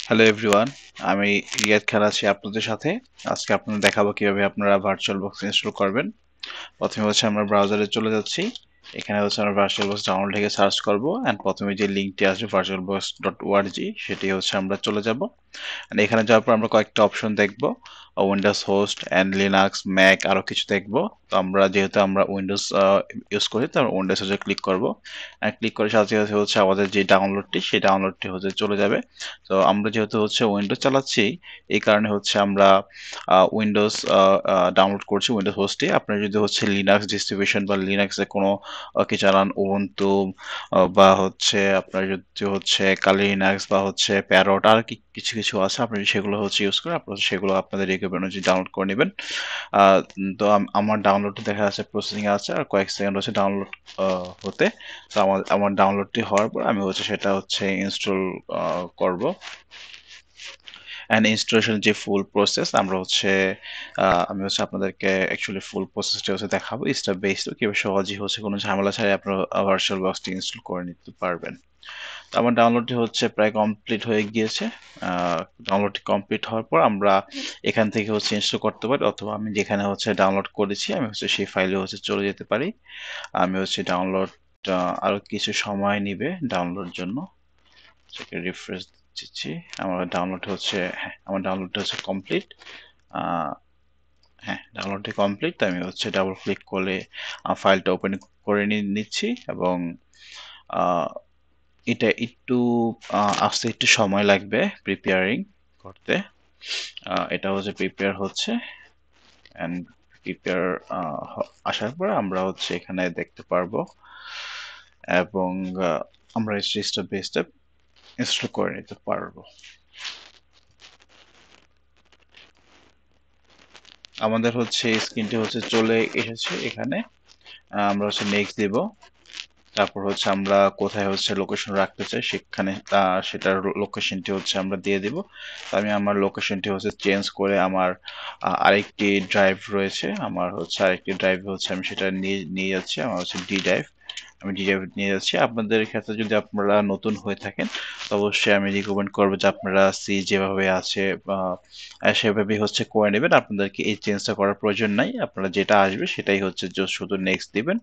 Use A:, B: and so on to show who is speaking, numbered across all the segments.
A: Hello everyone, আমি রিয়াদ খান আছি আপনাদের সাথে। আজকে আপনাদের দেখাবো কিভাবে আপনারা ভার্চুয়াল বক্স ইনস্টল করবেন। প্রথমে হচ্ছে আমরা ব্রাউজারে চলে যাচ্ছি। এখানে হচ্ছে আমরা ভার্চুয়াল বক্স ডাউনলোড থেকে সার্চ করব এন্ড প্রথমে যে লিংকটি আসবে virtualbox.org সেটি হচ্ছে আমরা চলে যাব। And এখানে যাওয়ার পর আমরা কয়েকটা অপশন দেখব, Windows host and Linux Mac আরো কিছু দেখব। তো আমরা যেহেতু আমরা উইন্ডোজ ইউজ করি তো আমরা উইন্ডোজ এ ক্লিক করব। ক্লিক করে সাথে সাথে হচ্ছে আমাদের যে ডাউনলোডটি সেই ডাউনলোডটি হচ্ছে চলে যাবে। তো আমরা যেহেতু হচ্ছে উইন্ডোজ চালাচ্ছি এই কারণে হচ্ছে আমরা উইন্ডোজ ডাউনলোড করছি উইন্ডোজ হোস্টে। আপনার যদি হচ্ছে লিনাক্স ডিস্ট্রিবিউশন বা লিনাক্সে কোনো কি চালান, উবুন্টু বা হচ্ছে আপনার যদি হচ্ছে কালি লিনাক্স বা হচ্ছে প্যারট আর কি কিছু কিছু আছে, আপনি যদি সেগুলো হচ্ছে ইউজ করেন আপনারা সেগুলো আপনাদের রিকোয়ারমেন্ট অনুযায়ী ডাউনলোড করে নেবেন। তো আমার ডাউনলোডটি দেখা যাচ্ছে প্রসেসিং এ আছে, আর কয়েক সেকেন্ড হচ্ছে ডাউনলোড হতে। তো আমার ডাউনলোডটি হওয়ার পর আমি হচ্ছে সেটা হচ্ছে ইনস্টল করব। অ্যান্ড ইনস্টলেশন যে ফুল প্রসেস আমরা হচ্ছে আমি হচ্ছে আপনাদেরকে অ্যাকচুয়ালি ফুল প্রসেসটা হচ্ছে দেখাবো স্টেপ বাই স্টেপ, কিভাবে সহজেই হচ্ছে কোনো ঝামেলা ছাড়াই আপনারা ভার্চুয়াল বক্সটি ইনস্টল করে নিতে পারবেন। তো আমার ডাউনলোডটি হচ্ছে প্রায় কমপ্লিট হয়ে গিয়েছে। ডাউনলোডটি কমপ্লিট হওয়ার পর আমরা এখান থেকে হচ্ছে ইনস্টল করতে পারি, অথবা আমি যেখানে হচ্ছে ডাউনলোড করেছি আমি হচ্ছে সেই ফাইলে হচ্ছে চলে যেতে পারি। আমি হচ্ছে ডাউনলোড আরো কিছু সময় নিবে ডাউনলোড জন্য, সেটা রিফ্রেশ দিচ্ছি। আমার ডাউনলোডটা হচ্ছে কমপ্লিট। হ্যাঁ, ডাউনলোডটি কমপ্লিট। আমি হচ্ছে ডাবল ক্লিক করে ফাইলটা ওপেন করে নিচ্ছি, এবং আহ, এটা একটু আসতে একটু সময় লাগবে প্রিপেয়ারিং করতে। এটা হচ্ছে প্রিপেয়ার হচ্ছে, অ্যান্ড প্রিপেয়ার আসার পর আমরা হচ্ছে এখানে দেখতে পারবো, এবং আমরা স্টেপ বাই স্টেপ ইনস্টল করে নিতে পারবো। আমাদের হচ্ছে স্ক্রিনটি হচ্ছে চলে এসেছে এখানে। আমরা হচ্ছে নেক্সট দিব। তারপর হচ্ছে আমরা কোথায় হচ্ছে লোকেশন রাখতে চাই সেখানে সেটার লোকেশনটি হচ্ছে আমরা দিয়ে দিব। তো আমি আমার লোকেশনটি হচ্ছে চেঞ্জ করে আমার আরেকটি ড্রাইভ রয়েছে, আমার হচ্ছে আরেকটি ড্রাইভ হচ্ছে আমি সেটা নিয়ে নিয়ে যাচ্ছি। আমার হচ্ছে ডি ড্রাইভ, আমি ডি ড্রাইভ নিয়ে যাচ্ছি। আপনাদের ক্ষেত্রে যদি আপনারা নতুন হয়ে থাকেন তো অবশ্যই আমি রিকমেন্ড করবো যে আপনারা সি যেভাবে আছে সেভাবেই হচ্ছে করে নেবেন। আপনাদেরকে এই চেঞ্জটা করার প্রয়োজন নাই, আপনারা যেটা আসবে সেটাই হচ্ছে শুধু নেক্সট দিবেন।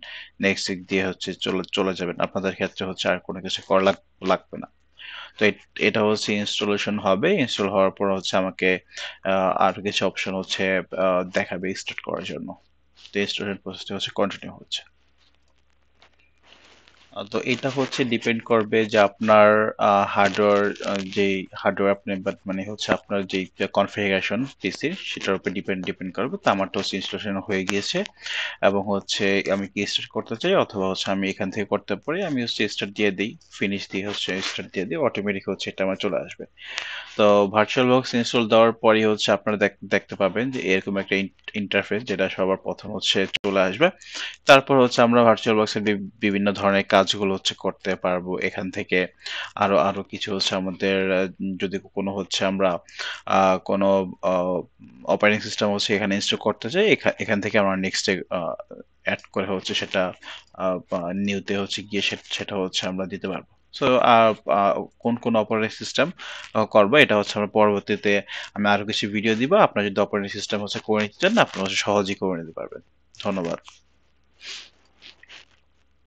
A: নেক্সট দিয়ে হচ্ছে চলে চলে যাবেন, আপনাদের ক্ষেত্রে হচ্ছে আর কোনো কিছু করা লাগবে না। তো এটা হচ্ছে ইনস্টলেশন হবে। ইনস্টল হওয়ার পর হচ্ছে আমাকে আরো কিছু অপশন হচ্ছে দেখাবে স্টার্ট করার জন্য। তো ইনস্টলেশন প্রসেসটা হচ্ছে কন্টিনিউ হচ্ছে। তো এটা হচ্ছে ডিপেন্ড করবে যে আপনার হার্ডওয়্যার, যেই হার্ডওয়্যার আপনি মানে হচ্ছে আপনার যেই কনফিগারেশন পিসির সেটার উপর ডিপেন্ড করবে। তো আমারটা হচ্ছে ইনস্টলেশন হয়ে গিয়েছে, এবং হচ্ছে আমি কি স্টার্ট করতে চাই অথবা হচ্ছে আমি এখান থেকে করতে পারি, আমি হচ্ছে স্টার্ট দিয়ে দিই, ফিনিশ দিয়ে হচ্ছে স্টার্ট দিয়ে দিই, অটোমেটিক হচ্ছে এটা আমার চলে আসবে। তো ভার্চুয়াল বক্স ইনস্টল দেওয়ার পরই হচ্ছে আপনারা দেখতে পাবেন যে এরকম একটা ইন্টারফেস, যেটা সবার প্রথম হচ্ছে চলে আসবে। তারপর হচ্ছে আমরা ভার্চুয়াল বক্সের বিভিন্ন ধরনের কাজগুলো হচ্ছে করতে পারবো এখান থেকে। আরো আরো কিছু হচ্ছে আমাদের যদি কোনো হচ্ছে আমরা কোনো অপারেটিং সিস্টেম হচ্ছে এখানে ইনস্টল করতে চাই, এখান থেকে আমরা নেক্সটে অ্যাড করে হচ্ছে সেটা নিউতে হচ্ছে গিয়ে সেটা হচ্ছে আমরা দিতে পারবো। সো কোন কোন অপারেটিং সিস্টেম করবো এটা হচ্ছে আমরা পরবর্তীতে আমি আরো কিছু ভিডিও দিব। আপনার যদি অপারেটিং সিস্টেম হচ্ছে করে নিতে চান আপনারা হচ্ছে সহজেই করে নিতে পারবেন। ধন্যবাদ।